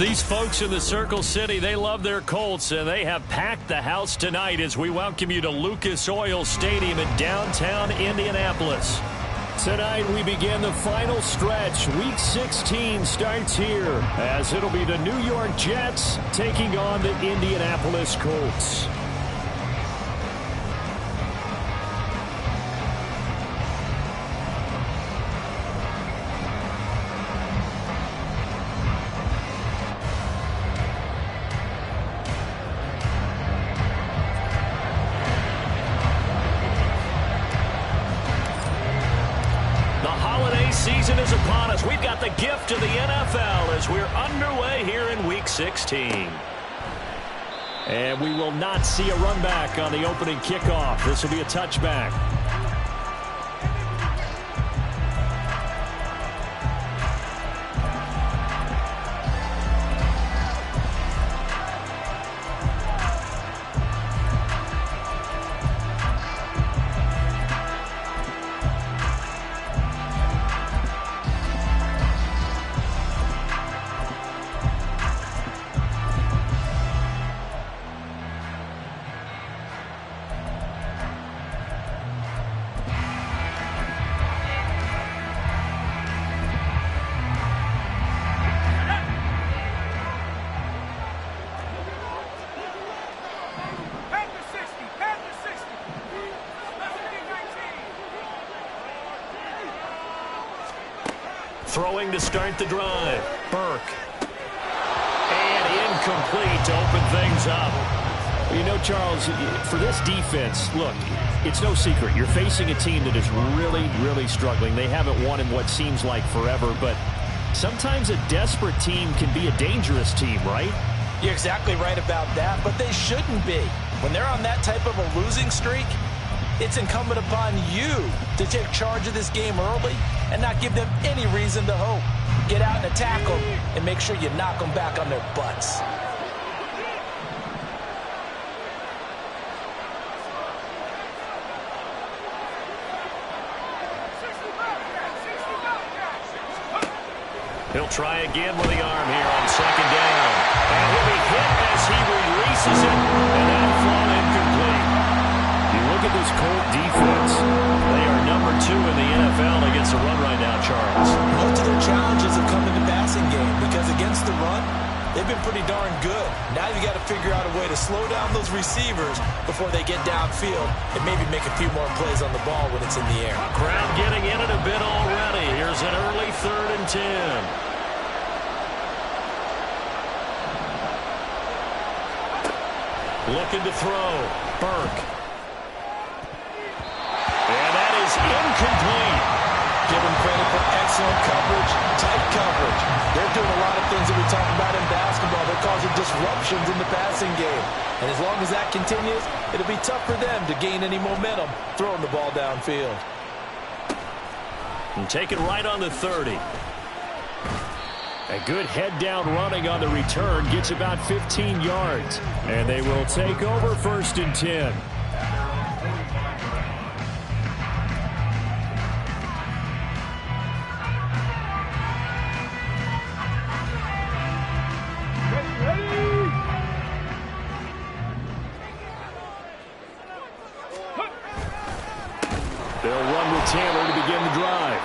These folks in the Circle City, they love their Colts, and they have packed the house tonight as we welcome you to Lucas Oil Stadium in downtown Indianapolis. Tonight we begin the final stretch. Week 16 starts here as it'll be the New York Jets taking on the Indianapolis Colts. Season is upon us. We've got the gift of the NFL as we're underway here in Week 16. And we will not see a run back on the opening kickoff. This will be a touchback. Throwing to start the drive. Burke. And incomplete to open things up. You know, Charles, for this defense, look, it's no secret. You're facing a team that is really, really struggling. They haven't won in what seems like forever, but sometimes a desperate team can be a dangerous team, right? You're exactly right about that, but they shouldn't be. When they're on that type of a losing streak, it's incumbent upon you to take charge of this game early and not give them any reason to hope. Get out and attack them and make sure you knock them back on their butts. He'll try again with the arm here on second down. And he'll be hit as he releases it, and that'll fall incomplete. You look at this Colt defense. They are number 2 in the NFL against the run right now, Charles. Most of their challenges have come in the passing game because against the run, they've been pretty darn good. Now you got to figure out a way to slow down those receivers before they get downfield and maybe make a few more plays on the ball when it's in the air. Crowd getting in it a bit already. Here's an early 3rd and 10. Looking to throw. Burke. And that is incomplete. Give them credit for excellent coverage, tight coverage. They're doing a lot of things that we talk about in basketball. They're causing disruptions in the passing game. And as long as that continues, it'll be tough for them to gain any momentum throwing the ball downfield. And take it right on the 30. A good head-down running on the return gets about 15 yards. And they will take over 1st and 10. They'll run with Taylor to begin the drive.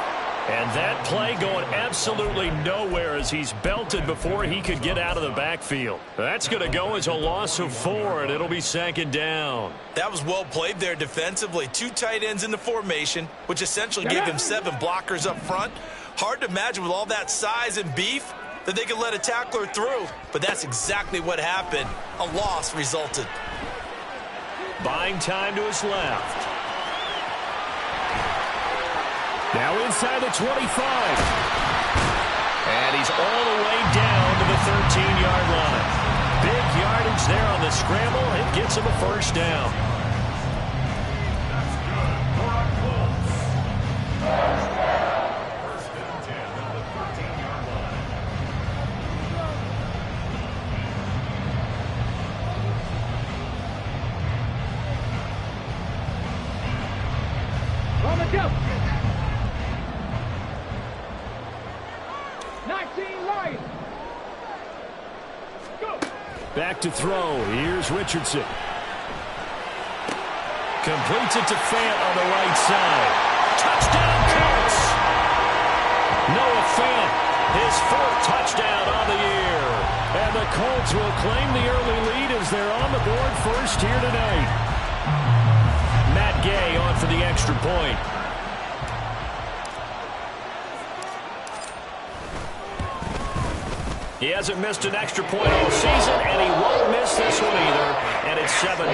And that play going absolutely nowhere as he's belted before he could get out of the backfield. That's going to go as a loss of 4, and it'll be 2nd down. That was well played there defensively. 2 tight ends in the formation, which essentially gave him 7 blockers up front. Hard to imagine with all that size and beef that they could let a tackler through. But that's exactly what happened. A loss resulted. Buying time to his left. Now inside the 25. And he's all the way down to the 13-yard line. Big yardage there on the scramble. It gets him a 1st down. On the jump. 19 Lions. back to throw. Here's Richardson. Completes it to Fant on the right side. Touchdown, Colts! Noah Fant, his 4th touchdown on the year. And the Colts will claim the early lead as they're on the board first here tonight. Matt Gay on for the extra point. He hasn't missed an extra point all season, and he won't miss this one either. And it's 7-0.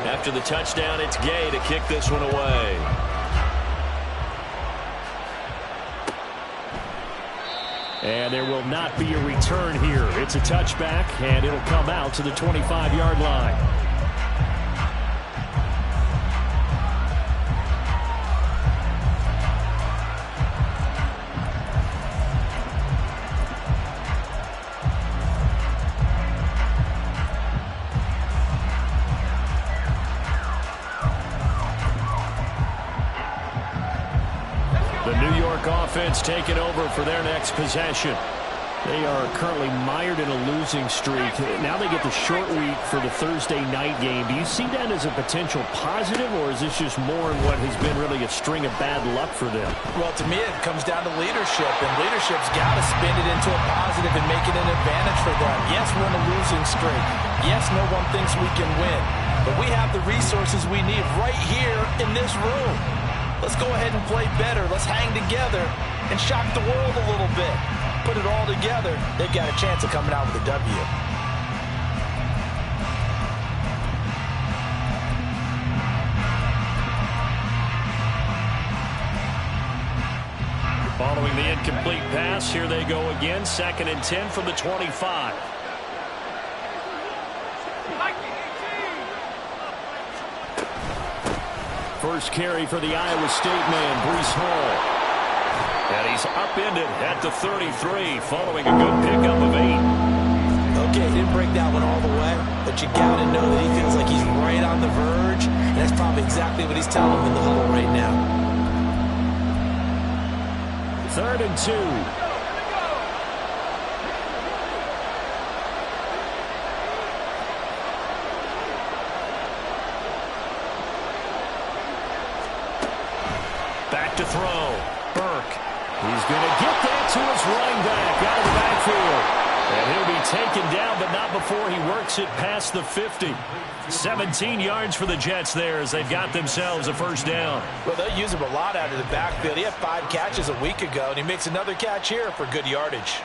After the touchdown, it's Gay to kick this one away. And there will not be a return here. It's a touchback, and it'll come out to the 25-yard line. Offense taking over for their next possession. They are currently mired in a losing streak. Now they get the short week for the Thursday night game. Do you see that as a potential positive, or is this just more in what has been really a string of bad luck for them? Well, to me, it comes down to leadership, and leadership's got to spin it into a positive and make it an advantage for them. Yes, we're in a losing streak. Yes, no one thinks we can win, but we have the resources we need right here in this room. Let's go ahead and play better. Let's hang together and shock the world a little bit. Put it all together, they've got a chance of coming out with a W. Following the incomplete pass, here they go again. 2nd and 10 from the 25. First carry for the Iowa State man, Breece Hall. And he's upended at the 33, following a good pickup of 8. Okay, didn't break that one all the way, but you got to know that he feels like he's right on the verge, and that's probably exactly what he's telling him in the huddle right now. 3rd and 2. Back to throw. Burke. He's going to get that to his running back out of the backfield. And he'll be taken down, but not before he works it past the 50. 17 yards for the Jets there as they've got themselves a first down. Well, they'll use him a lot out of the backfield. He had 5 catches a week ago, and he makes another catch here for good yardage.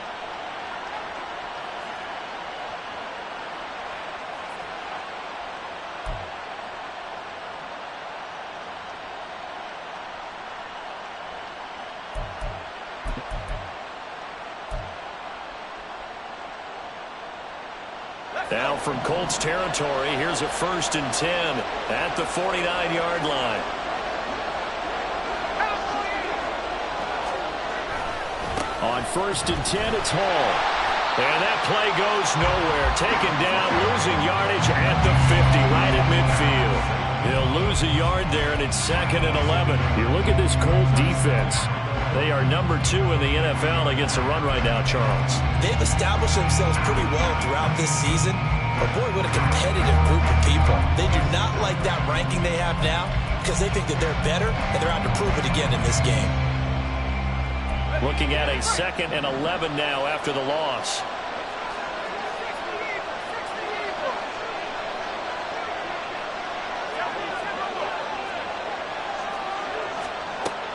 Now from Colts territory, here's a 1st and 10 at the 49-yard line. On 1st and 10, it's Hall. And that play goes nowhere. Taken down, losing yardage at the 50, right at midfield. He'll lose a yard there, and it's 2nd and 11. You look at this Colt defense. They are number 2 in the NFL against the run right now, Charles. They've established themselves pretty well throughout this season. But boy, what a competitive group of people. They do not like that ranking they have now because they think that they're better, and they're out to prove it again in this game. Looking at a 2nd and 11 now after the loss.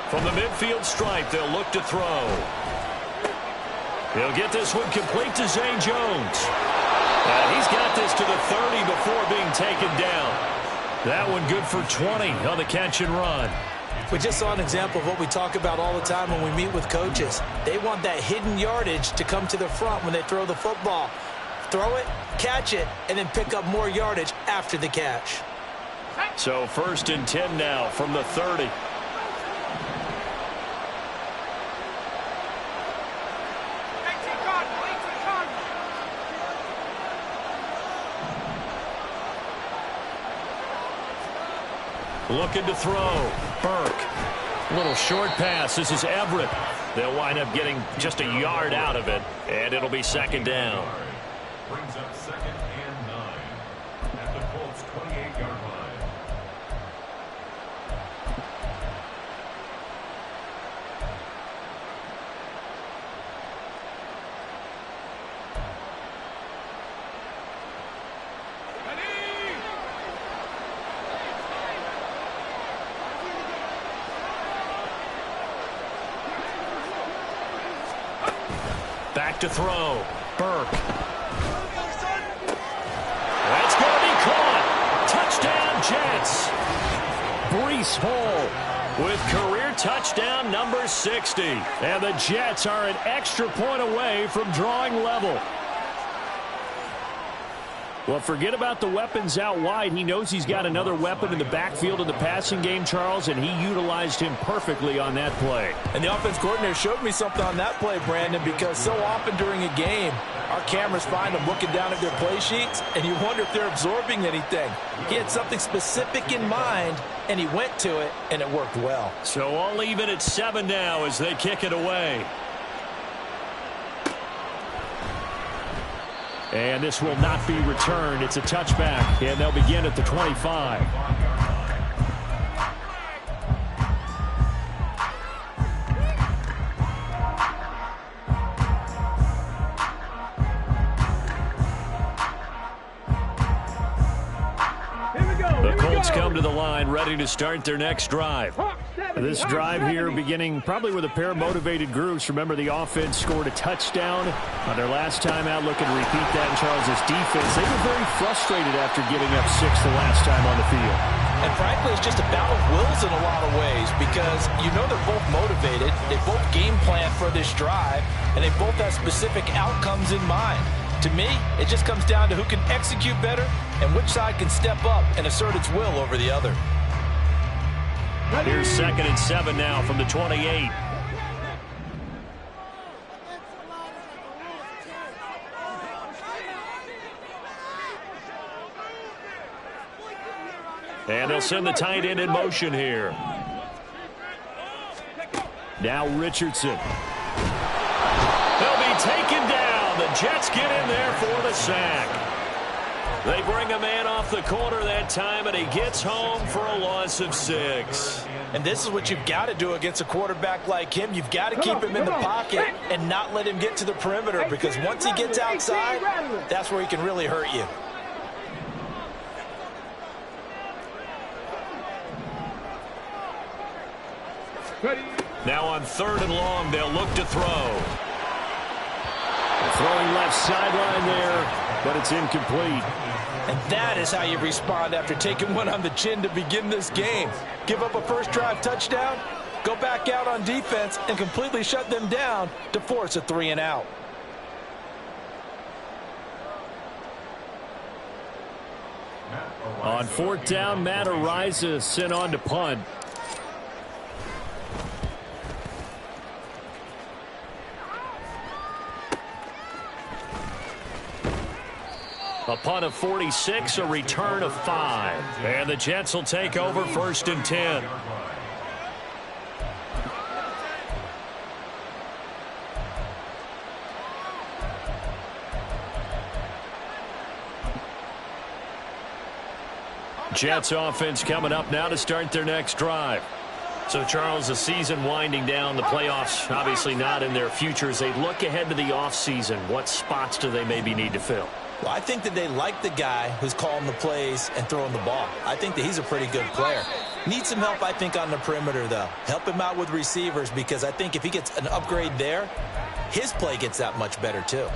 From the midfield stripe, they'll look to throw. He'll get this one complete to Zay Jones. And he's got this to the 30 before being taken down. That one good for 20 on the catch and run. We just saw an example of what we talk about all the time when we meet with coaches. They want that hidden yardage to come to the front when they throw the football. Throw it, catch it, and then pick up more yardage after the catch. So 1st and 10 now from the 30. Looking to throw. Burke. Little short pass. This is Everett. They'll wind up getting just a yard out of it, and it'll be second down. Brings up 2nd and 9 at the Colts 28-yard line. Back to throw. Burke. That's going to be caught. Touchdown, Jets. Breece Hall with career touchdown number 60. And the Jets are an extra point away from drawing level. Well, forget about the weapons out wide. He knows he's got another weapon in the backfield in the passing game, Charles, and he utilized him perfectly on that play. And the offense coordinator showed me something on that play, Brandon, because so often during a game, our cameras find them looking down at their play sheets, and you wonder if they're absorbing anything. He had something specific in mind, and he went to it, and it worked well. So all even at 7 now as they kick it away. And this will not be returned. It's a touchback, and they'll begin at the 25. The Colts come to the line, ready to start their next drive. This drive here beginning probably with a pair of motivated groups. Remember, the offense scored a touchdown on their last time out, looking to repeat that in Charles' defense. They were very frustrated after giving up 6 the last time on the field. And frankly, it's just a battle of wills in a lot of ways because you know they're both motivated. They both game plan for this drive, and they both have specific outcomes in mind. To me, it just comes down to who can execute better and which side can step up and assert its will over the other. Here's 2nd and 7 now from the 28. And they'll send the tight end in motion here. Now Richardson. He'll be taken down. The Jets get in there for the sack. They bring a man off the corner that time, and he gets home for a loss of 6. And this is what you've got to do against a quarterback like him. You've got to keep him in the pocket and not let him get to the perimeter because once he gets outside, that's where he can really hurt you. Now on 3rd and long, they'll look to throw. Throwing left sideline there, but it's incomplete. And that is how you respond after taking one on the chin to begin this game. Give up a first drive touchdown, go back out on defense, and completely shut them down to force a 3 and out. On 4th down, Matt Araiza sent on to punt. A punt of 46, a return of 5. And the Jets will take over 1st and 10. Jets offense coming up now to start their next drive. So, Charles, the season winding down, the playoffs obviously not in their future. As they look ahead to the offseason, what spots do they maybe need to fill? Well, I think that they like the guy who's calling the plays and throwing the ball. I think that he's a pretty good player. Needs some help, I think, on the perimeter, though. Help him out with receivers because I think if he gets an upgrade there, his play gets that much better, too.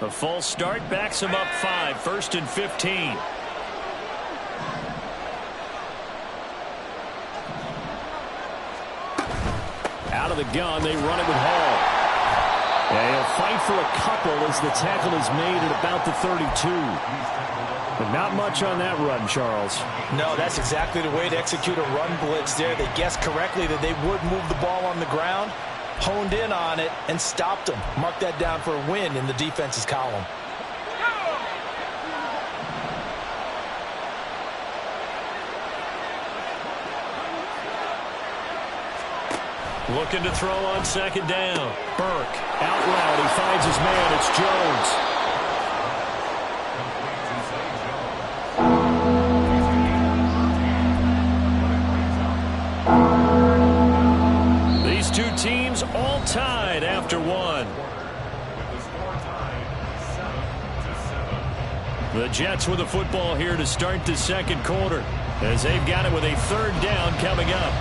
A false start backs him up 5, 1st and 15. Out of the gun, they run it with Hall. And he'll fight for a couple as the tackle is made at about the 32. But not much on that run, Charles. No, that's exactly the way to execute a run blitz there. They guessed correctly that they would move the ball on the ground, honed in on it and stopped them. Mark that down for a win in the defense's column. Looking to throw on second down. Burke out loud. He finds his man. It's Jones. These two teams all tied after one. The Jets with the football here to start the second quarter, as they've got it with a third down coming up.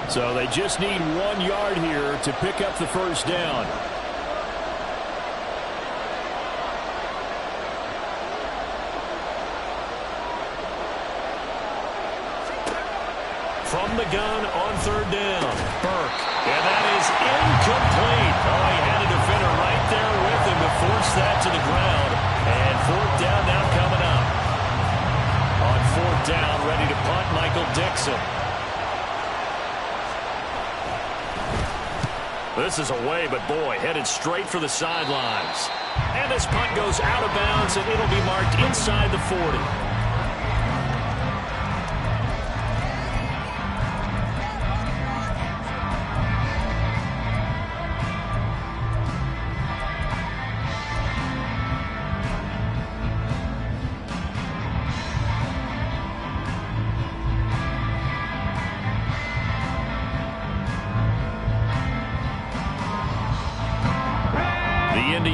So they just need 1 yard here to pick up the first down. From the gun on third down, Burke. And that is incomplete. Oh, he had a defender right there with him to force that to the ground. And fourth down now coming up. On fourth down, ready to punt, Michael Dixon. This is away, but boy, headed straight for the sidelines. And this punt goes out of bounds, and it'll be marked inside the 40.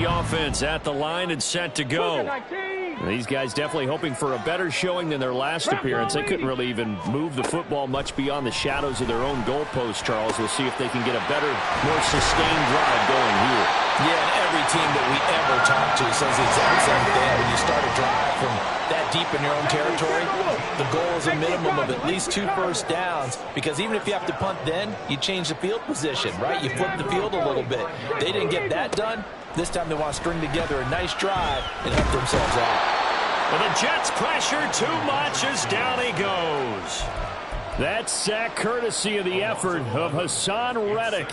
Offense at the line and set to go. These guys definitely hoping for a better showing than their last appearance. They couldn't really even move the football much beyond the shadows of their own goalpost, Charles. We'll see if they can get a better, more sustained drive going here. Yeah, and every team that we ever talk to says the exact same thing. When you start a drive from that deep in your own territory, the goal is a minimum of at least 2 first downs, because even if you have to punt then, you change the field position, right? You flip the field a little bit. They didn't get that done. This time they want to string together a nice drive and help themselves out. Well, the Jets pressure too much as down he goes. That sack courtesy of the effort of Hassan Reddick.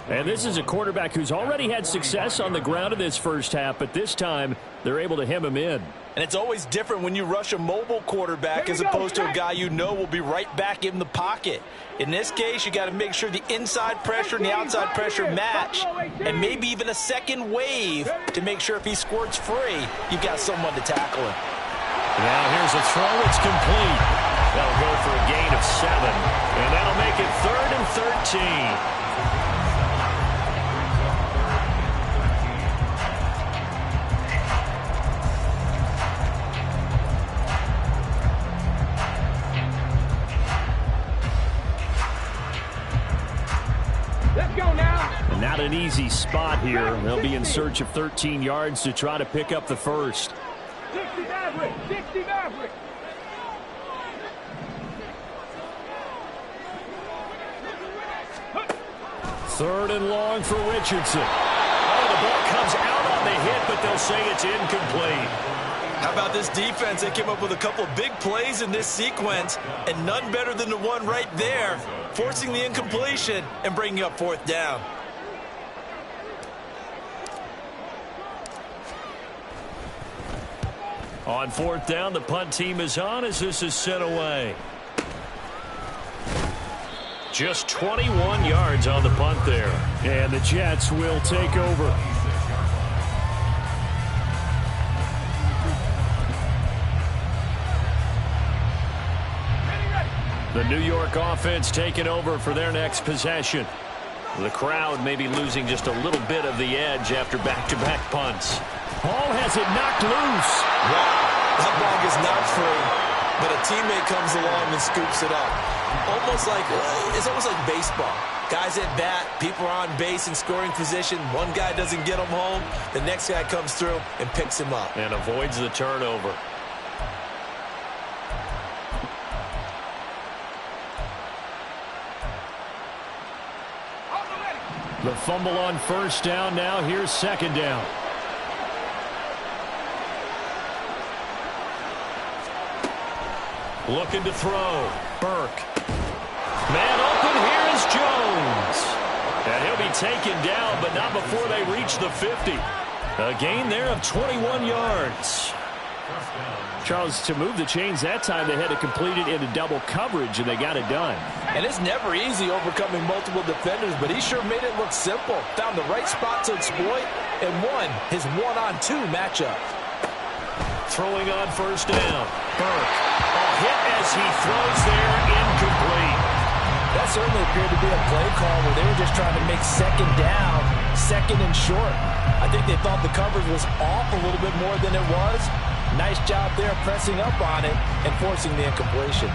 And this is a quarterback who's already had success on the ground in this first half, but this time they're able to hem him in. And it's always different when you rush a mobile quarterback as opposed to a guy you know will be right back in the pocket. In this case, you got to make sure the inside pressure and the outside pressure match, and maybe even a second wave to make sure if he squirts free, you've got someone to tackle him. Now here's a throw. It's complete. That'll go for a gain of 7, and that'll make it 3rd and 13. Not an easy spot here. They'll be in search of 13 yards to try to pick up the first. 60 Maverick, 60 Maverick. Third and long for Richardson. Oh, the ball comes out on the hit, but they'll say it's incomplete. How about this defense? They came up with a couple of big plays in this sequence, and none better than the one right there, forcing the incompletion and bringing up fourth down. On fourth down, the punt team is on as this is sent away. Just 21 yards on the punt there. And the Jets will take over. The New York offense taking over for their next possession. The crowd may be losing just a little bit of the edge after back-to-back punts. Hall has it knocked loose. Wow, that ball gets knocked free, but a teammate comes along and scoops it up. It's almost like baseball. Guys at bat, people are on base in scoring position. One guy doesn't get him home. The next guy comes through and picks him up. And avoids the turnover. The fumble on first down. Now here's second down. Looking to throw. Burke. Man open. Here is Jones. And he'll be taken down, but not before they reach the 50. A gain there of 21 yards. Charles, to move the chains that time, they had to complete it into double coverage, and they got it done. And it's never easy overcoming multiple defenders, but he sure made it look simple. Found the right spot to exploit and won his one-on-two matchup. Throwing on first down. Burke. A hit as he throws there, incomplete. That certainly appeared to be a play call where they were just trying to make second down, second and short. I think they thought the coverage was off a little bit more than it was. Nice job there pressing up on it and forcing the incompletion.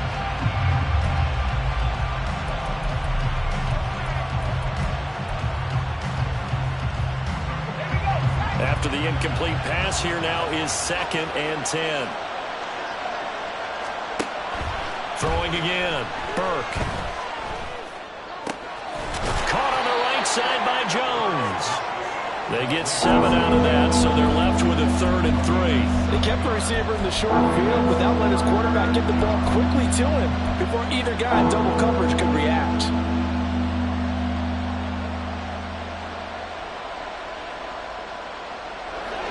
After the incomplete pass, here now is 2nd and 10. Throwing again. Burke. Caught on the right side by Jones. They get 7 out of that, so they're left with a 3rd and 3. They kept the receiver in the short field without letting his quarterback get the ball quickly to him before either guy in double coverage could react.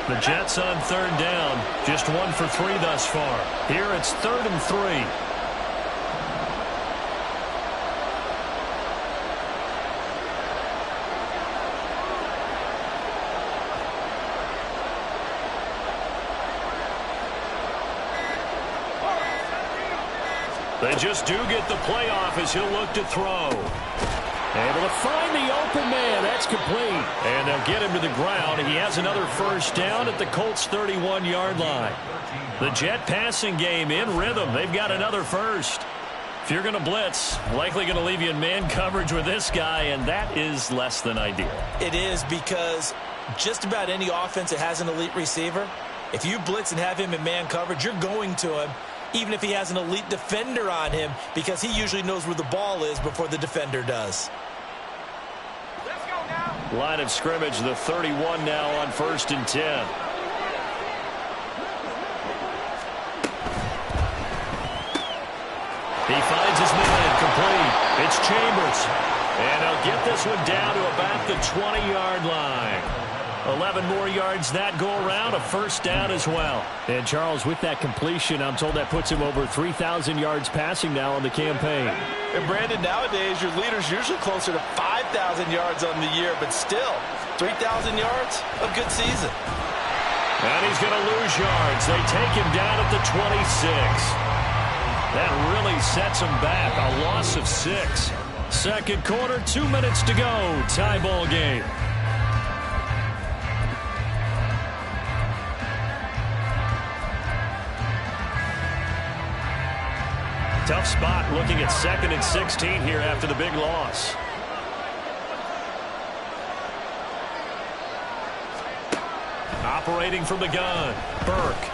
The Jets on 3rd down. Just 1 for 3 thus far. Here it's 3rd and 3. They just do get the playoff as he'll look to throw. Able to find the open man. That's complete. And they'll get him to the ground. He has another first down at the Colts' 31-yard line. The Jet passing game in rhythm. They've got another first. If you're going to blitz, likely going to leave you in man coverage with this guy, and that is less than ideal. It is, because just about any offense that has an elite receiver, if you blitz and have him in man coverage, you're going to him, even if he has an elite defender on him, because he usually knows where the ball is before the defender does. Let's go now. Line of scrimmage, the 31 now on 1st and 10. He finds his man complete. It's Chambers. And he'll get this one down to about the 20-yard line. 11 more yards that go around, a first down as well. And Charles, with that completion, I'm told that puts him over 3,000 yards passing now on the campaign. And Brandon, nowadays your leader's usually closer to 5,000 yards on the year, but still, 3,000 yards, a good season. And he's going to lose yards. They take him down at the 26. That really sets him back, a loss of 6. Second quarter, 2 minutes to go, tie ball game. Tough spot looking at 2nd and 16 here after the big loss. Operating from the gun, Burke.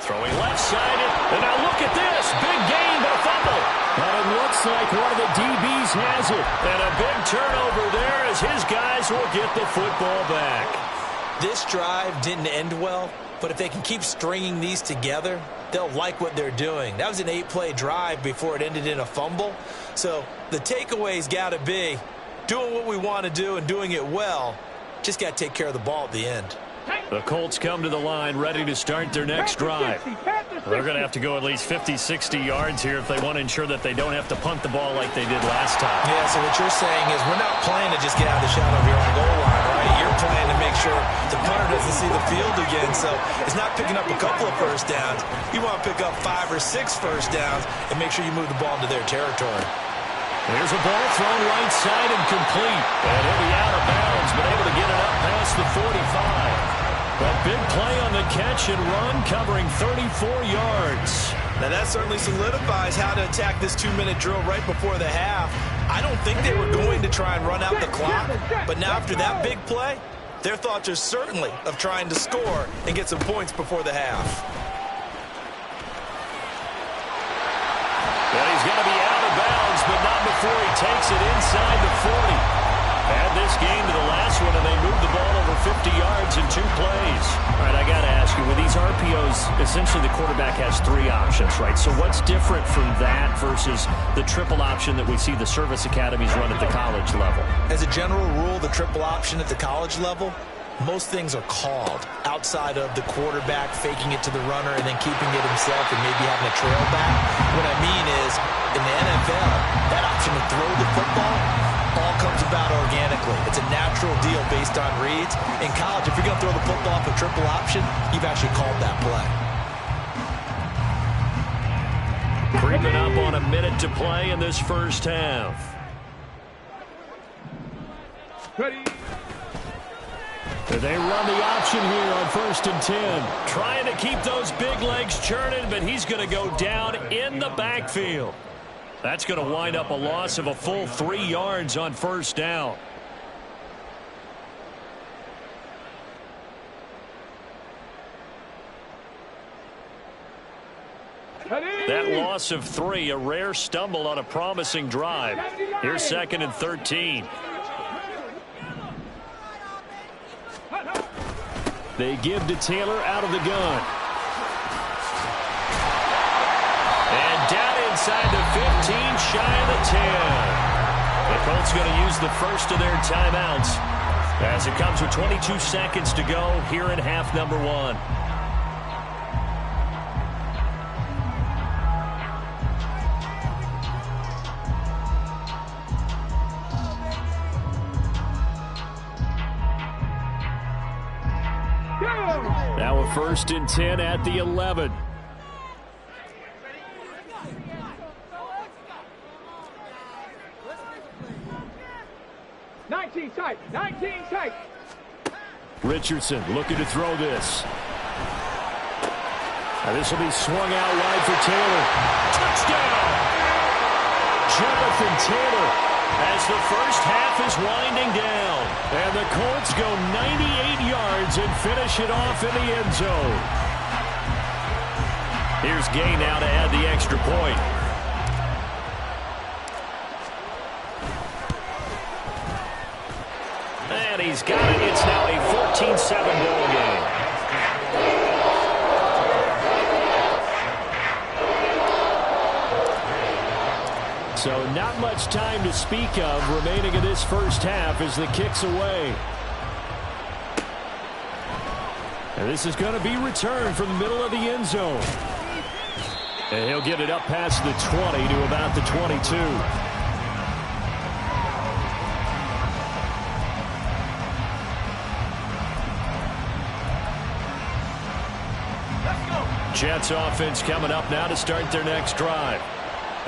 Throwing left-sided, and now look at this. Big gain, but a fumble. But it looks like one of the DBs has it. And a big turnover there as his guys will get the football back. This drive didn't end well, but if they can keep stringing these together, they'll like what they're doing. That was an 8-play drive before it ended in a fumble. So the takeaway's got to be doing what we want to do and doing it well. Just got to take care of the ball at the end. The Colts come to the line ready to start their next drive. They're going to have to go at least 50, 60 yards here if they want to ensure that they don't have to punt the ball like they did last time. Yeah, so what you're saying is we're not playing to just get out of the shadow of your own goal line, right? You're playing to make sure the punter doesn't see the field again. So it's not picking up a couple of first downs. You want to pick up 5 or 6 first downs and make sure you move the ball into their territory. Here's a ball thrown right side and complete. And he'll be out of bounds, but able to get it up past the 45. A big play on the catch and run, covering 34 yards. Now that certainly solidifies how to attack this 2-minute drill right before the half. I don't think they were going to try and run out the clock, but now after that big play, their thoughts are certainly of trying to score and get some points before the half. Well, he's going to be out of bounds, but not before he takes it inside the 40. Add this game to the last one, and they moved the ball over 50 yards in 2 plays. All right, I got to ask you, with these RPOs, essentially the quarterback has 3 options, right? So what's different from that versus the triple option that we see the service academies run at the college level? As a general rule, the triple option at the college level, most things are called outside of the quarterback faking it to the runner and then keeping it himself and maybe having a trail back. What I mean is, in the NFL, that option to throw the football all comes about organically. It's a natural deal based on reads. In college, if you're going to throw the football off a triple option, you've actually called that play. Creeping up on a minute to play in this first half. Ready. They run the option here on 1st and 10. Trying to keep those big legs churning, but he's going to go down in the backfield. That's going to wind up a loss of a full 3 yards on 1st down. That loss of 3, a rare stumble on a promising drive. Here's 2nd and 13. They give to Taylor out of the gun. And down inside the 15, shy of the 10. The Colts going to use the first of their timeouts as it comes with 22 seconds to go here in half number 1. Now a 1st and 10 at the 11. Tight. Richardson looking to throw this. Now this will be swung out wide for Taylor. Touchdown! Jonathan Taylor as the first half is winding down. And the Colts go 98 yards and finish it off in the end zone. Here's Gay now to add the extra point. And he's got it. It's now a 14-7 ball game. So not much time to speak of remaining in this first half as the kick's away. And this is going to be returned from the middle of the end zone. And he'll get it up past the 20 to about the 22. Jets offense coming up now to start their next drive.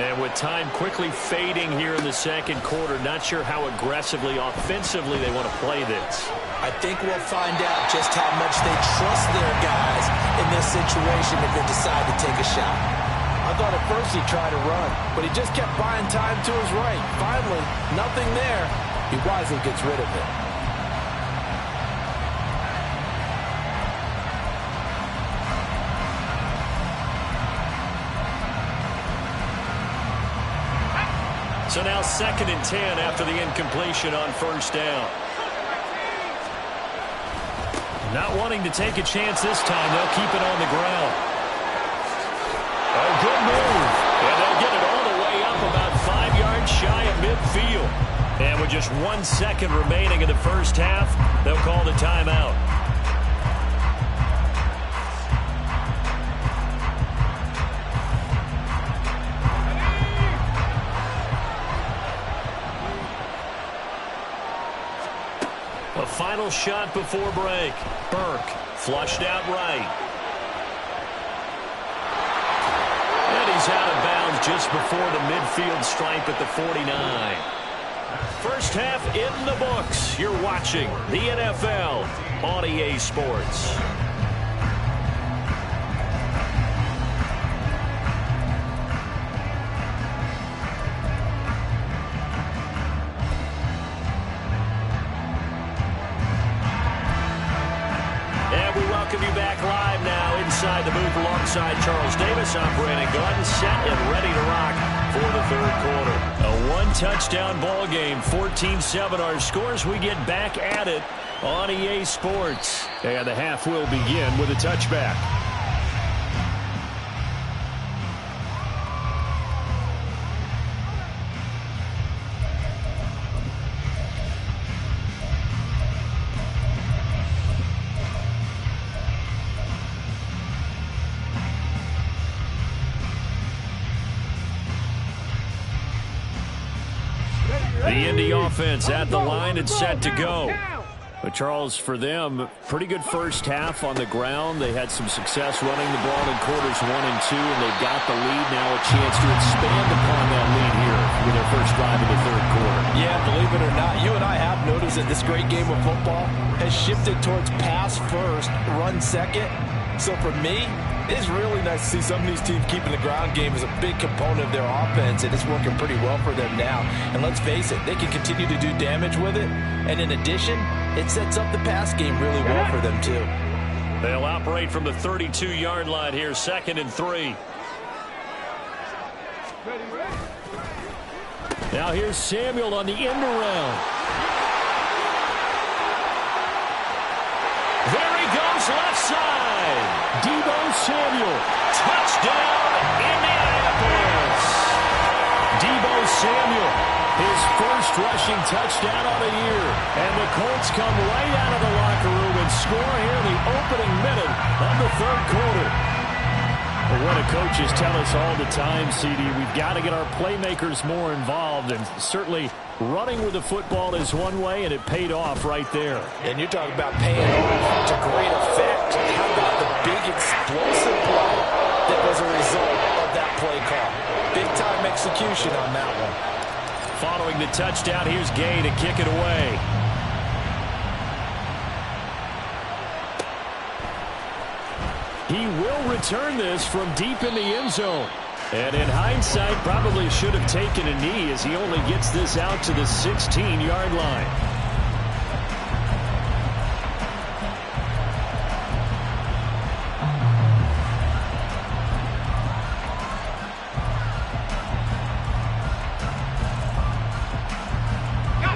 And with time quickly fading here in the second quarter, not sure how aggressively, offensively they want to play this. I think we'll find out just how much they trust their guys in this situation if they decide to take a shot. I thought at first he tried to run, but he just kept buying time to his right. Finally, nothing there. He wisely gets rid of it. So now 2nd and 10 after the incompletion on 1st down. Not wanting to take a chance this time, they'll keep it on the ground. A good move. And they'll get it all the way up about 5 yards shy of midfield. And with just 1 second remaining in the first half, they'll call the timeout. A final shot before break. Burke flushed out right. And he's out of bounds just before the midfield stripe at the 49. First half in the books. You're watching the NFL on EA Sports. Welcome you back live now inside the booth alongside Charles Davis, operating gun, set and ready to rock. for the third quarter. A one-touchdown ball game, 14-7 our scores. We get back at it on EA Sports. And the half will begin with a touchback. The Indy offense at the line and set to go. But Charles, for them, pretty good first half on the ground. They had some success running the ball in quarters 1 and 2, and they've got the lead now, a chance to expand upon that lead here with their first drive in the third quarter. Yeah, believe it or not, you and I have noticed that this great game of football has shifted towards pass first, run second. So for me, it's really nice to see some of these teams keeping the ground game as a big component of their offense, and it's working pretty well for them now. And let's face it, they can continue to do damage with it. And in addition, it sets up the pass game really well for them too. They'll operate from the 32-yard line here, 2nd and 3. Now here's Samuel on the end around. There he goes, left side. Deebo Samuel, touchdown, Indianapolis. Deebo Samuel, his first rushing touchdown of the year. And the Colts come right out of the locker room and score here in the opening minute of the third quarter. Well, what do coaches tell us all the time, CD? We've got to get our playmakers more involved, and certainly running with the football is one way, and it paid off right there. And you're talking about paying off to great effect. How about the big explosive play that was a result of that play call? Big-time execution on that one. Following the touchdown, here's Gay to kick it away. He will return this from deep in the end zone. And in hindsight, probably should have taken a knee as he only gets this out to the 16-yard line.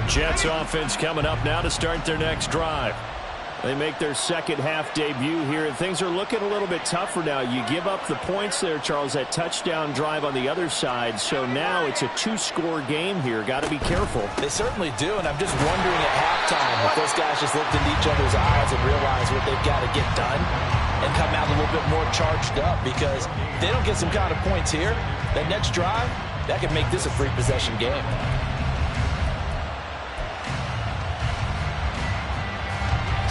Jets offense coming up now to start their next drive. They make their second half debut here, and things are looking a little bit tougher now. You give up the points there, Charles, that touchdown drive on the other side. So now it's a 2-score game here. Got to be careful. They certainly do, and I'm just wondering at halftime if those guys just looked into each other's eyes and realized what they've got to get done and come out a little bit more charged up, because if they don't get some kind of points here, that next drive, that could make this a free possession game.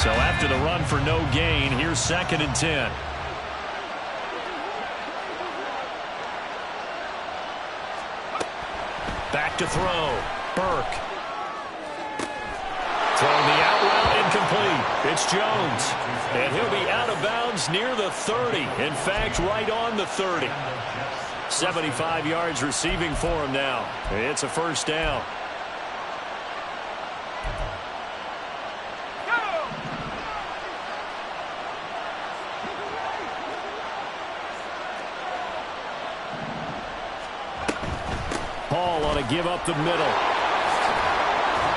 So after the run for no gain, here's 2nd and 10. Back to throw. Burke. Throwing the out route, incomplete. It's Jones. And he'll be out of bounds near the 30. In fact, right on the 30. 75 yards receiving for him now. It's a first down. Hall on a give up the middle.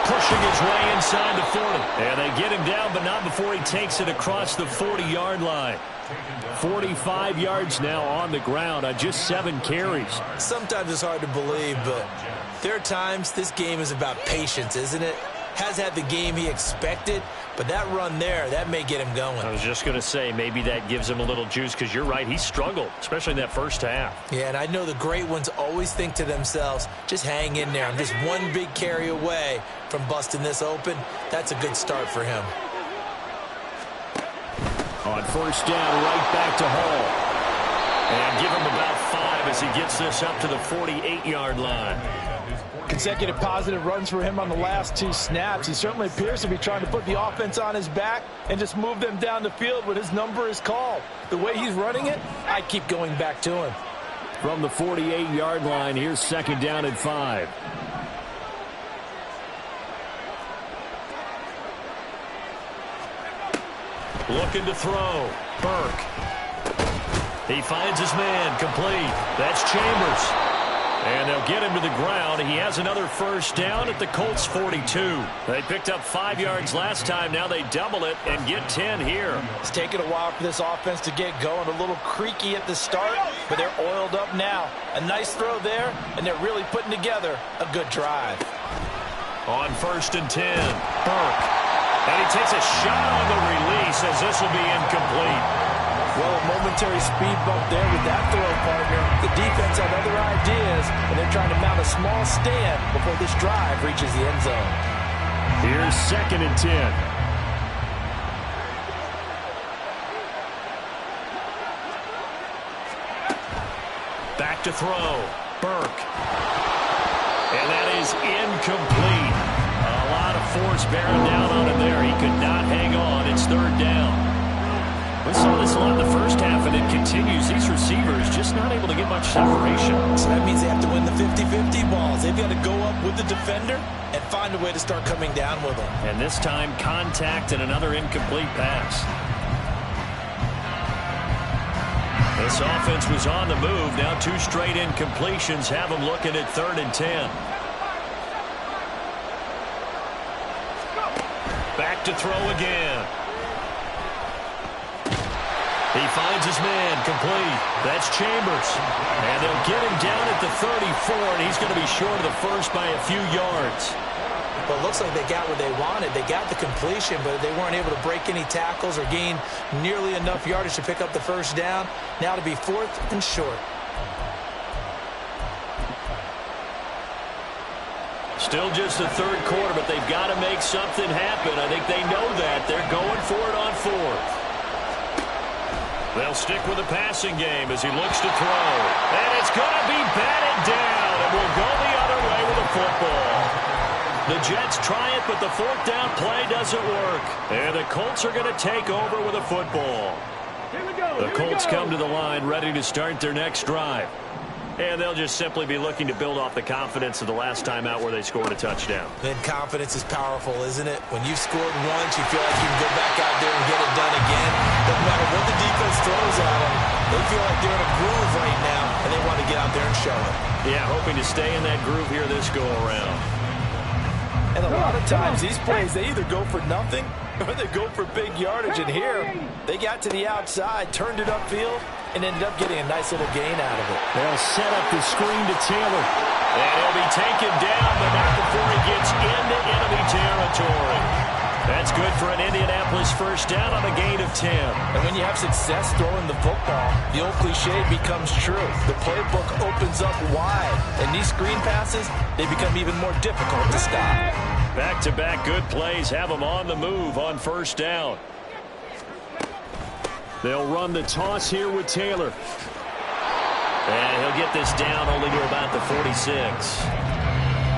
Pushing his way inside the 40. And they get him down, but not before he takes it across the 40-yard line. 45 yards now on the ground on just 7 carries. Sometimes it's hard to believe, but there are times this game is about patience, isn't it? Has had the game he expected, but that run there, that may get him going. I was just going to say, maybe that gives him a little juice, because you're right, he struggled, especially in that first half. Yeah, and I know the great ones always think to themselves, just hang in there. I'm just one big carry away from busting this open. That's a good start for him. On first down, right back to Hall. And give him about 5 as he gets this up to the 48-yard line. Consecutive positive runs for him on the last 2 snaps. He certainly appears to be trying to put the offense on his back and just move them down the field when his number is called. The way he's running it, I keep going back to him. From the 48-yard line, here's 2nd down and 5. Looking to throw. Burke. He finds his man, complete. That's Chambers. And they'll get him to the ground. He has another first down at the Colts 42. They picked up 5 yards last time. Now they double it and get 10 here. It's taken a while for this offense to get going. A little creaky at the start, but they're oiled up now. A nice throw there, and they're really putting together a good drive. On 1st and 10, Burke. And he takes a shot on the release as this will be incomplete. Well, a momentary speed bump there with that throw, partner. The defense had other ideas, and they're trying to mount a small stand before this drive reaches the end zone. Here's 2nd and 10. Back to throw. Burke. And that is incomplete. A lot of force bearing down on him there. He could not hang on. It's 3rd down. We saw this a lot in the first half, and it continues. These receivers just not able to get much separation. So that means they have to win the 50-50 balls. They've got to go up with the defender and find a way to start coming down with them. And this time, contact and another incomplete pass. This offense was on the move. Now 2 straight incompletions have them looking at 3rd and 10. Back to throw again. He finds his man, complete. That's Chambers. And they'll get him down at the 34, and he's going to be short of the first by a few yards. Well, it looks like they got what they wanted. They got the completion, but they weren't able to break any tackles or gain nearly enough yardage to pick up the first down. Now to be 4th and short. Still just the 3rd quarter, but they've got to make something happen. I think they know that. They're going for it on 4th. They'll stick with the passing game as he looks to throw. And it's going to be batted down, and will go the other way with the football. The Jets try it, but the 4th down play doesn't work. And the Colts are going to take over with a football. The Colts come to the line ready to start their next drive. And they'll just simply be looking to build off the confidence of the last time out where they scored a touchdown. Then confidence is powerful, isn't it? When you've scored once, you feel like you can go back out there and get it done again. Doesn't matter what the defense throws at them. They feel like they're in a groove right now, and they want to get out there and show it. Yeah, hoping to stay in that groove here this go-around. And a lot of times, these plays, they either go for nothing or they go for big yardage. And here, they got to the outside, turned it upfield, and ended up getting a nice little gain out of it. They'll set up the screen to Taylor. And he'll be taken down, but not before he gets into enemy territory. That's good for an Indianapolis first down on a gain of 10. And when you have success throwing the football, the old cliche becomes true. The playbook opens up wide. And these screen passes, they become even more difficult to stop. Back-to-back good plays have them on the move on 1st down. They'll run the toss here with Taylor. And he'll get this down only to about the 46.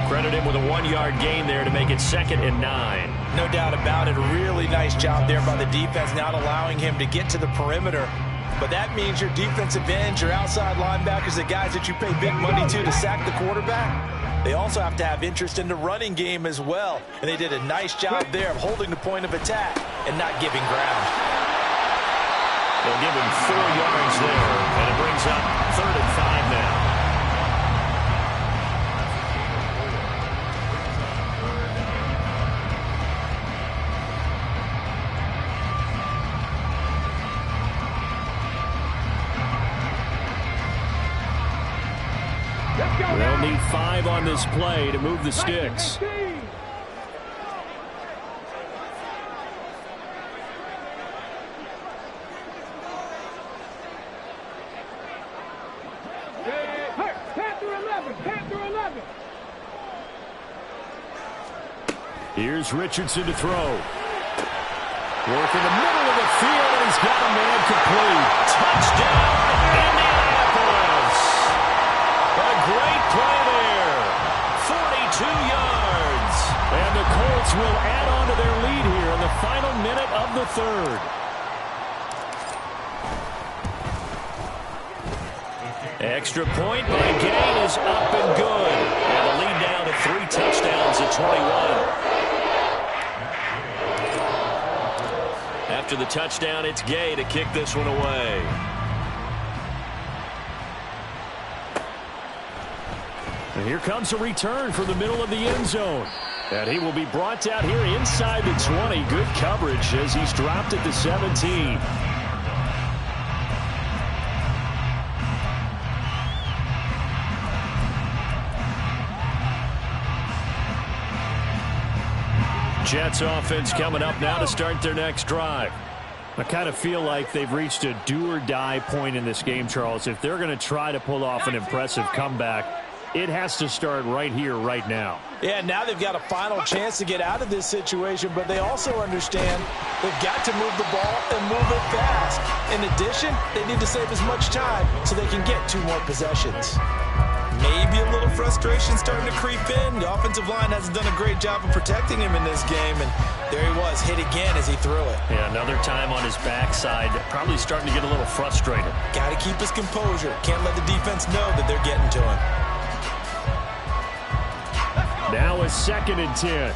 Credit him with a 1-yard gain there to make it 2nd and 9. No doubt about it. A really nice job there by the defense, not allowing him to get to the perimeter. But that means your defensive ends, your outside linebackers, the guys that you pay big money to sack the quarterback, they also have to have interest in the running game as well. And they did a nice job there of holding the point of attack and not giving ground. They'll give him 4 yards there, and it brings up 3rd and 5 now. They'll need 5 on this play to move the sticks. Here's Richardson to throw. Work in the middle of the field, and he's got a man complete. Touchdown, Indianapolis. A great play there. 42 yards. And the Colts will add on to their lead here in the final minute of the 3rd. Extra point by Gain is up and good. And the lead down to 3 touchdowns at 21. After the touchdown, it's Gay to kick this one away. And here comes a return from the middle of the end zone. And he will be brought down here inside the 20. Good coverage as he's dropped at the 17. Jets offense coming up now to start their next drive. I kind of feel like they've reached a do-or-die point in this game, Charles. If they're going to try to pull off an impressive comeback, it has to start right here, right now. Yeah, now they've got a final chance to get out of this situation, but they also understand they've got to move the ball and move it fast. In addition, they need to save as much time so they can get 2 more possessions. Maybe a little frustration starting to creep in. The offensive line hasn't done a great job of protecting him in this game, and there he was, hit again as he threw it. Yeah, another time on his backside, probably starting to get a little frustrated. Got to keep his composure. Can't let the defense know that they're getting to him. Now a 2nd and 10.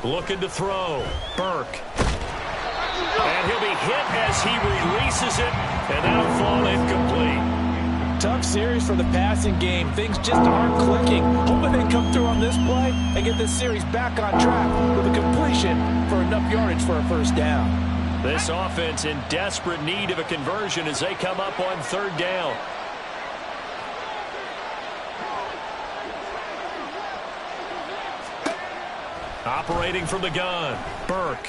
Looking to throw. Burke. And he'll be hit as he releases it, and that'll fall incomplete. Tough series for the passing game. Things just aren't clicking. Hoping they can come through on this play and get this series back on track with a completion for enough yardage for a first down. This offense in desperate need of a conversion as they come up on 3rd down. Operating from the gun, Burke.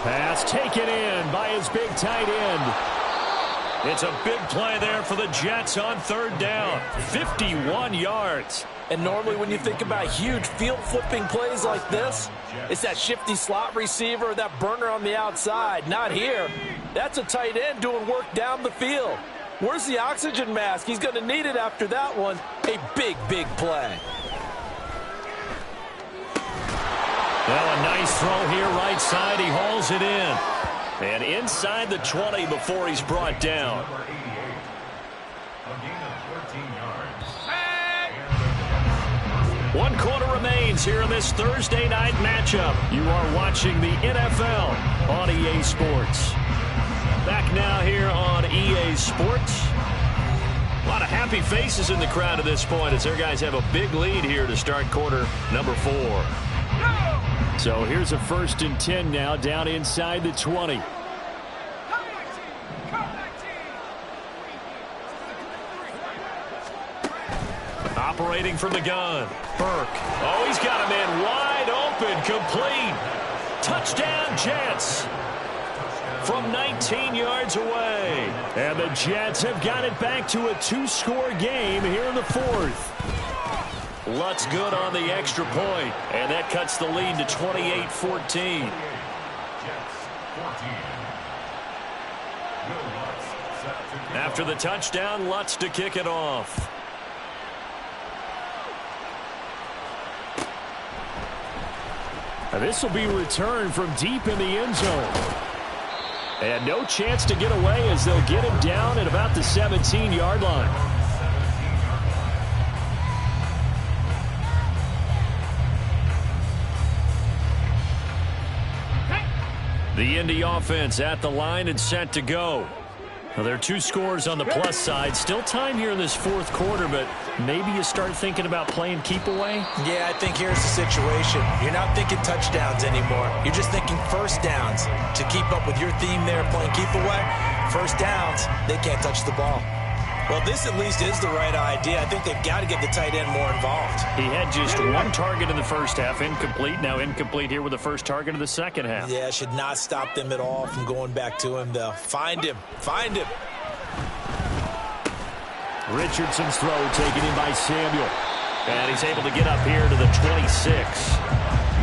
Pass taken in by his big tight end. It's a big play there for the Jets on 3rd down. 51 yards. And normally when you think about huge field-flipping plays like this, it's that shifty slot receiver, that burner on the outside. Not here. That's a tight end doing work down the field. Where's the oxygen mask? He's going to need it after that one. A big, big play. Well, a nice throw here right side. He hauls it in. And inside the 20 before he's brought down. One quarter remains here in this Thursday night matchup. You are watching the NFL on EA Sports. Back now here on EA Sports. A lot of happy faces in the crowd at this point as their guys have a big lead here to start quarter number 4. So here's a 1st and 10 now down inside the 20. Operating from the gun, Burke. Oh, he's got a man wide open, complete. Touchdown, Jets. From 19 yards away. And the Jets have got it back to a 2-score game here in the 4th. Lutz good on the extra point, and that cuts the lead to 28-14. After the touchdown, Lutz to kick it off. And this will be returned from deep in the end zone. And no chance to get away as they'll get him down at about the 17-yard line. The Indy offense at the line and set to go. Well, there are 2 scores on the plus side. Still time here in this 4th quarter, but maybe you start thinking about playing keep away? Yeah, I think here's the situation. You're not thinking touchdowns anymore. You're just thinking first downs. To keep up with your theme there, playing keep away, first downs, they can't touch the ball. Well, this at least is the right idea. I think they've got to get the tight end more involved. He had just 1 target in the first half, incomplete. Now incomplete here with the first target of the second half. Yeah, should not stop them at all from going back to him, though. Find him. Find him. Richardson's throw taken in by Samuel. And he's able to get up here to the 26.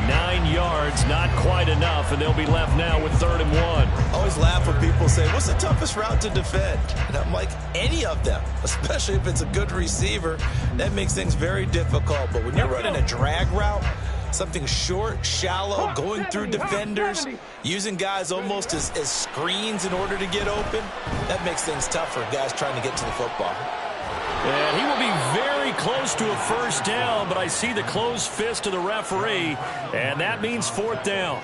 9 yards, not quite enough, and they'll be left now with 3rd and 1. I always laugh when people say, what's the toughest route to defend? And I'm like, any of them, especially if it's a good receiver. That makes things very difficult. But when you're running a drag route, Something short, shallow, going through defenders, using guys almost as screens in order to get open. That makes things tough for guys trying to get to the football. And he will be very close to a first down, but I see the closed fist of the referee, and that means fourth down.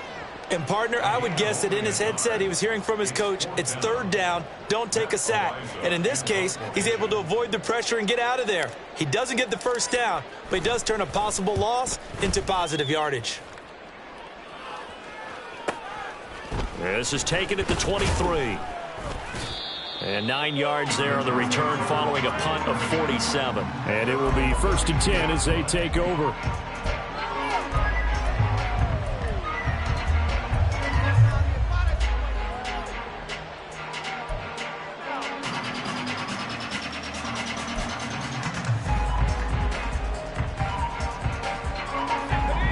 And, partner, I would guess that in his headset he was hearing from his coach, it's third down, don't take a sack. And in this case, he's able to avoid the pressure and get out of there. He doesn't get the first down, but he does turn a possible loss into positive yardage. This is taken at the 23. And 9 yards there on the return following a punt of 47. And it will be 1st and 10 as they take over.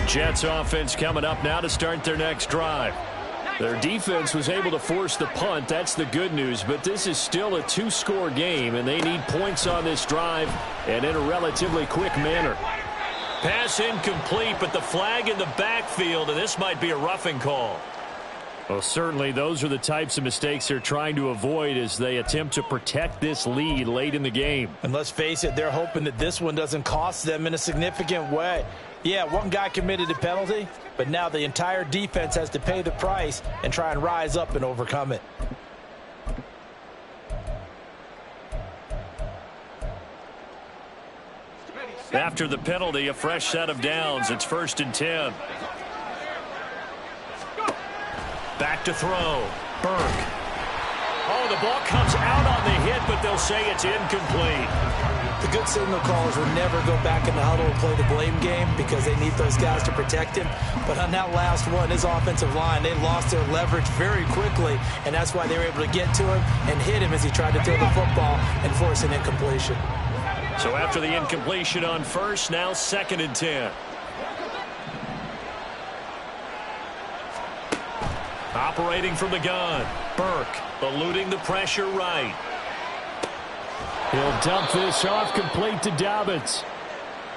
Jets offense coming up now to start their next drive. Their defense was able to force the punt. That's the good news. But this is still a two-score game, and they need points on this drive and in a relatively quick manner. Pass incomplete, but the flag in the backfield, and this might be a roughing call. Well, certainly those are the types of mistakes they're trying to avoid as they attempt to protect this lead late in the game. And let's face it, they're hoping that this one doesn't cost them in a significant way. Yeah, one guy committed a penalty, but now the entire defense has to pay the price and try and rise up and overcome it. After the penalty, a fresh set of downs. It's 1st and 10. Back to throw. Burke. Oh, the ball comes out on the hit, but they'll say it's incomplete. The good signal callers will never go back in the huddle and play the blame game because they need those guys to protect him. But on that last one, his offensive line, they lost their leverage very quickly, and that's why they were able to get to him and hit him as he tried to throw the football and force an incompletion. So after the incompletion on first, now 2nd and 10. Operating from the gun. Burke eluding the pressure right. He'll dump this off complete to Dobbins.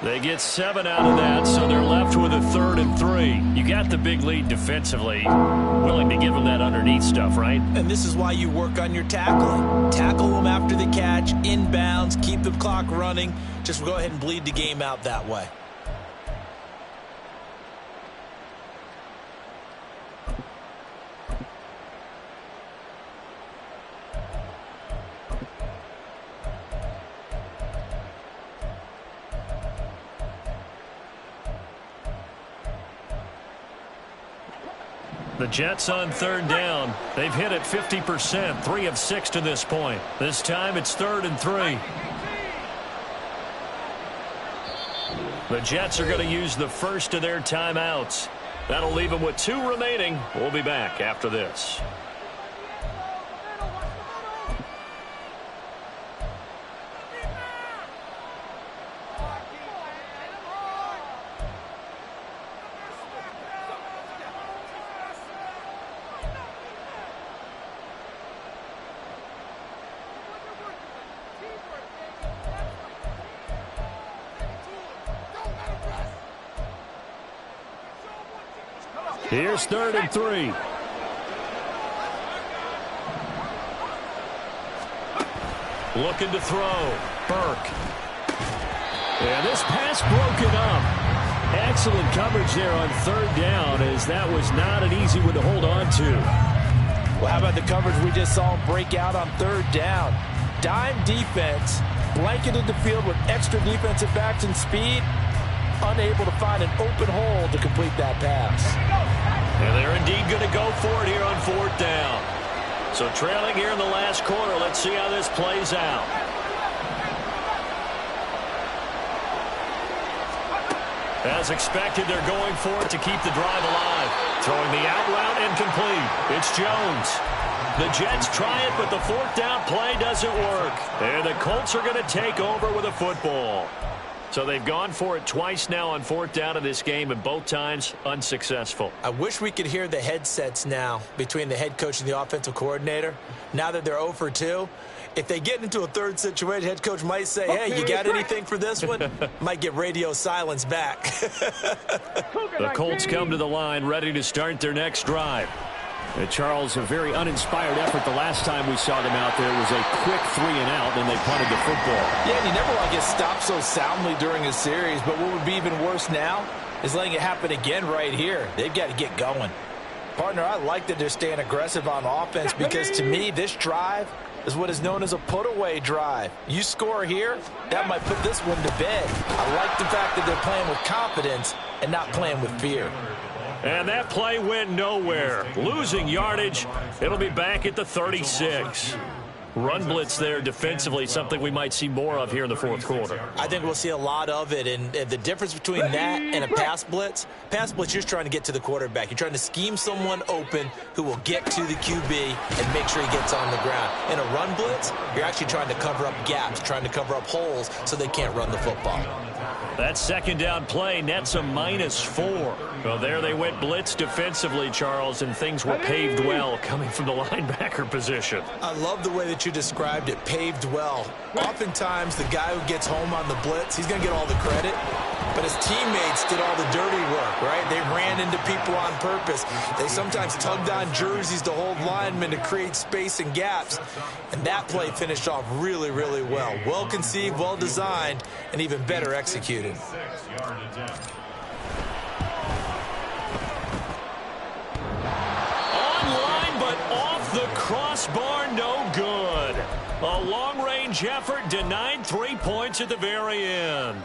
They get 7 out of that, so they're left with a 3rd and 3. You got the big lead defensively. Willing to give them that underneath stuff, right? And this is why you work on your tackling. Tackle them after the catch, inbounds, keep the clock running. Just go ahead and bleed the game out that way. The Jets on 3rd down. They've hit it 50%, 3 of 6 to this point. This time it's 3rd and 3. The Jets are going to use the first of their timeouts. That'll leave them with 2 remaining. We'll be back after this. Here's 3rd and 3. Looking to throw. Burke. And this pass broken up. Excellent coverage there on 3rd down, as that was not an easy one to hold on to. Well, how about the coverage we just saw break out on 3rd down? Dime defense, blanketed the field with extra defensive backs and speed, unable to find an open hole to complete that pass. And they're indeed going to go for it here on 4th down. So trailing here in the last quarter, let's see how this plays out. As expected, they're going for it to keep the drive alive. Throwing the out route incomplete. It's Jones. The Jets try it, but the 4th down play doesn't work. And the Colts are going to take over with a football. So they've gone for it twice now on 4th down in this game, and both times unsuccessful. I wish we could hear the headsets now between the head coach and the offensive coordinator. Now that they're 0 for 2, If they get into a third situation, head coach might say, hey, you got anything for this one? Might get radio silence back. The Colts come to the line, ready to start their next drive. Charles, a very uninspired effort the last time we saw them out there. It was a quick 3-and-out, and they punted the football. Yeah, and you never want to get stopped so soundly during a series, but what would be even worse now is letting it happen again right here. They've got to get going. Partner, I like that they're staying aggressive on offense because, to me, this drive is what is known as a put-away drive. You score here, that might put this one to bed. I like the fact that they're playing with confidence and not playing with fear. And that play went nowhere. Losing yardage. It'll be back at the 36. Run blitz there defensively, something we might see more of here in the fourth quarter. I think we'll see a lot of it, and the difference between that and a pass blitz, you're just trying to get to the quarterback. You're trying to scheme someone open who will get to the QB and make sure he gets on the ground. In a run blitz, you're actually trying to cover up gaps, trying to cover up holes so they can't run the football. That second down play nets a -4. Well, there they went blitz defensively, Charles, and things were paved well coming from the linebacker position. I love the way that you described it, paved well. Oftentimes, the guy who gets home on the blitz, he's going to get all the credit, but his teammates did all the dirty work, right? They ran into people on purpose. They sometimes tugged on jerseys to hold linemen to create space and gaps, and that play finished off really, really well. Well conceived, well designed, and even better executed. Online, but off the crossbar, no good. A long-range effort denied 3 points at the very end.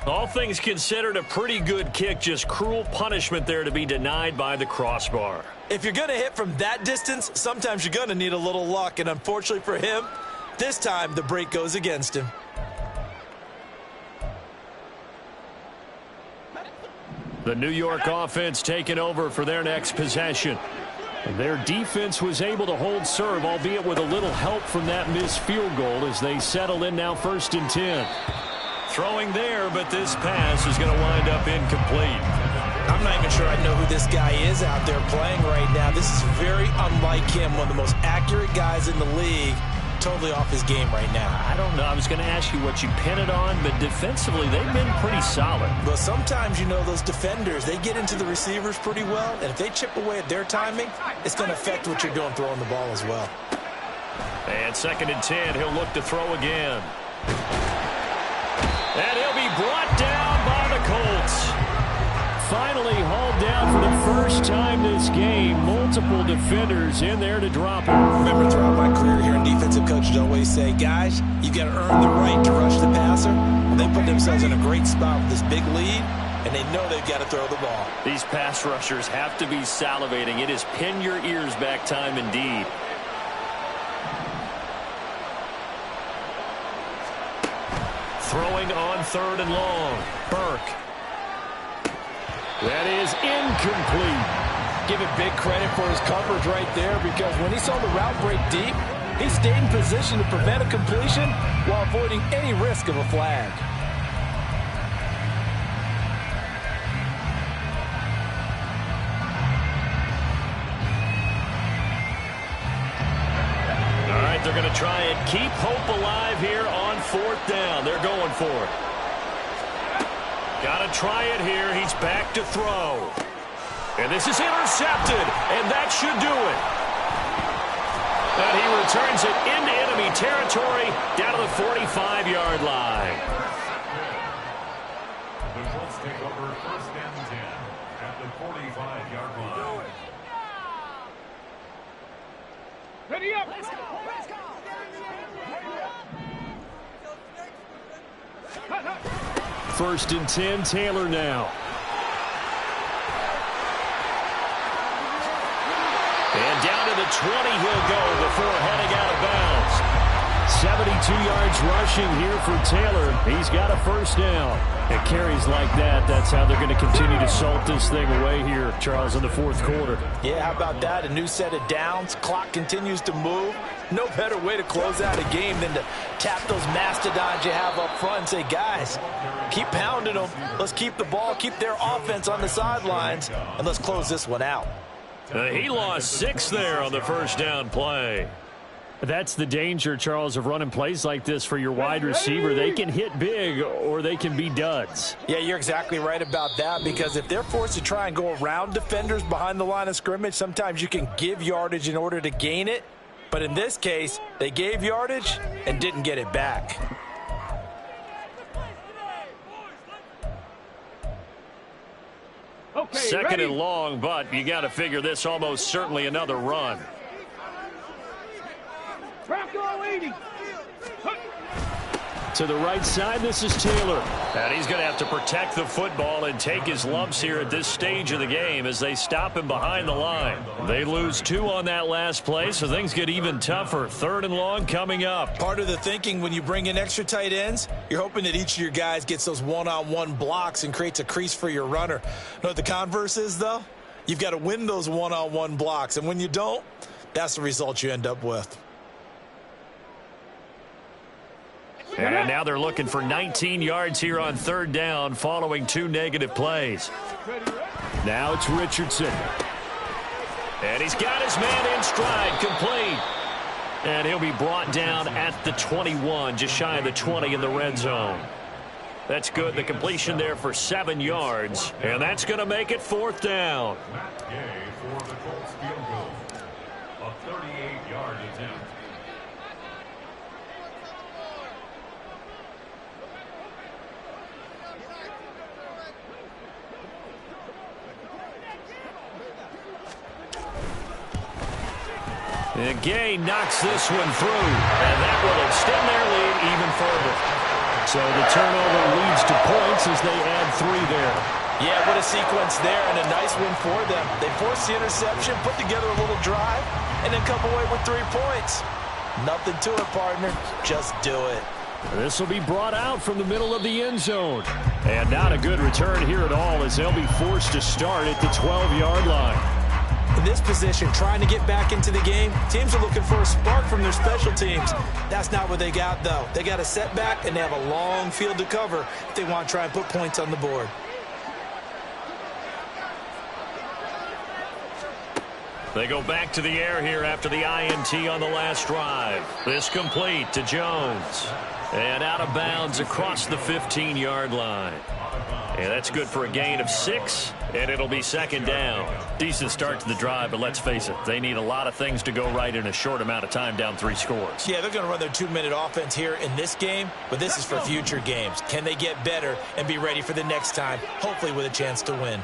All things considered, a pretty good kick, just cruel punishment there to be denied by the crossbar. If you're going to hit from that distance, sometimes you're going to need a little luck, and unfortunately for him, this time the break goes against him. The New York offense taking over for their next possession. Their defense was able to hold serve, albeit with a little help from that missed field goal as they settle in now 1st and 10. Throwing there, but this pass is going to wind up incomplete. I'm not even sure I know who this guy is out there playing right now. This is very unlike him, one of the most accurate guys in the league. Totally off his game right now. I don't know. I was going to ask you what you pin it on, but defensively, they've been pretty solid. But sometimes, you know, those defenders, they get into the receivers pretty well, and if they chip away at their timing, it's going to affect what you're doing throwing the ball as well. And 2nd and 10, he'll look to throw again. And he'll be brought down by the Colts. Finally hauled down for the first time this game. Multiple defenders in there to drop him. Remember, throughout my career here in defensive coaches always say, guys, you got to earn the right to rush the passer. And they put themselves in a great spot with this big lead, and they know they've got to throw the ball. These pass rushers have to be salivating. It is pin your ears back time indeed. Throwing on 3rd and long. Burke. That is incomplete. Give him big credit for his coverage right there because when he saw the route break deep, he stayed in position to prevent a completion while avoiding any risk of a flag. All right, they're going to try and keep hope alive here on 4th down. They're going for it. Got to try it here. He's back to throw. And this is intercepted, and that should do it. And he returns it into enemy territory down to the 45-yard line. The Colts take over 1st and 10 at the 45-yard line. Ready up. 1st and 10, Taylor now. And down to the 20 he'll go before heading out of bounds. 72 yards rushing here for Taylor. He's got a 1st down. At carries like that, that's how they're going to continue to salt this thing away here, Charles, in the 4th quarter. Yeah, how about that? A new set of downs. Clock continues to move. No better way to close out a game than to tap those mastodons you have up front and say, guys, keep pounding them. Let's keep the ball, keep their offense on the sidelines, and let's close this one out. He lost 6 there on the 1st down play. That's the danger, Charles, of running plays like this for your wide receiver. They can hit big or they can be duds. Yeah, you're exactly right about that, because if they're forced to try and go around defenders behind the line of scrimmage, sometimes you can give yardage in order to gain it. But in this case, they gave yardage and didn't get it back. Okay, Second ready? and long, but you got to figure this almost certainly another run. Bronco 80. To the right side, this is Taylor. And he's going to have to protect the football and take his lumps here at this stage of the game as they stop him behind the line. They lose 2 on that last play, so things get even tougher. Third and long coming up. Part of the thinking when you bring in extra tight ends, you're hoping that each of your guys gets those one-on-one blocks and creates a crease for your runner. Know what the converse is, though? You've got to win those one-on-one blocks, and when you don't, that's the result you end up with. And now they're looking for 19 yards here on third down following 2 negative plays. Now it's Richardson. And he's got his man in stride, complete. And he'll be brought down at the 21, just shy of the 20 in the red zone. That's good. The completion there for 7 yards. And that's going to make it 4th down. Matt Gay for the Colts field goal. A 38-yard attempt. And Gay knocks this one through, and that will extend their lead even further. So the turnover leads to points as they add 3 there. Yeah, what a sequence there, and a nice win for them. They forced the interception, put together a little drive, and then come away with 3 points. Nothing to it, partner. Just do it. This will be brought out from the middle of the end zone. And not a good return here at all as they'll be forced to start at the 12-yard line. In this position, trying to get back into the game, teams are looking for a spark from their special teams. That's not what they got, though. They got a setback, and they have a long field to cover if they want to try and put points on the board. They go back to the air here after the INT on the last drive. This complete to Jones. And out of bounds across the 15-yard line. And that's good for a gain of 6, and it'll be 2nd down. Decent start to the drive, but let's face it, they need a lot of things to go right in a short amount of time, down 3 scores. Yeah, they're going to run their 2-minute offense here in this game, but this is for future games. Can they get better and be ready for the next time, hopefully with a chance to win?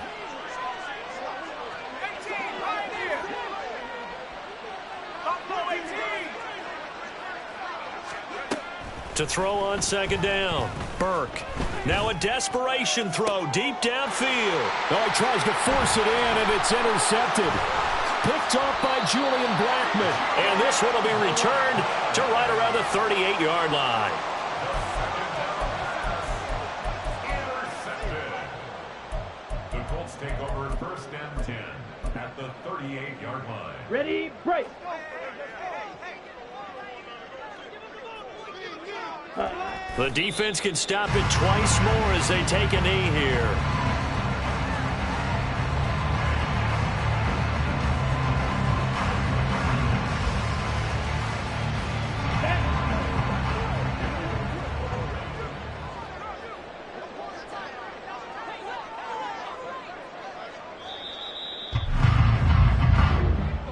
To throw on 2nd down, Burke. Now a desperation throw deep downfield. Oh, he tries to force it in, and it's intercepted. Picked off by Julian Blackman. And this one will be returned to right around the 38-yard line. Intercepted. The Colts take over 1st and 10 at the 38-yard line. Ready, break. The defense can stop it twice more as they take a knee here.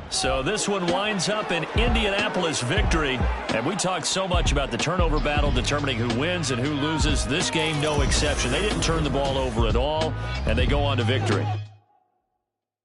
So this one winds up an Indianapolis victory. And we talked so much about the turnover battle determining who wins and who loses. This game, no exception. They didn't turn the ball over at all, and they go on to victory.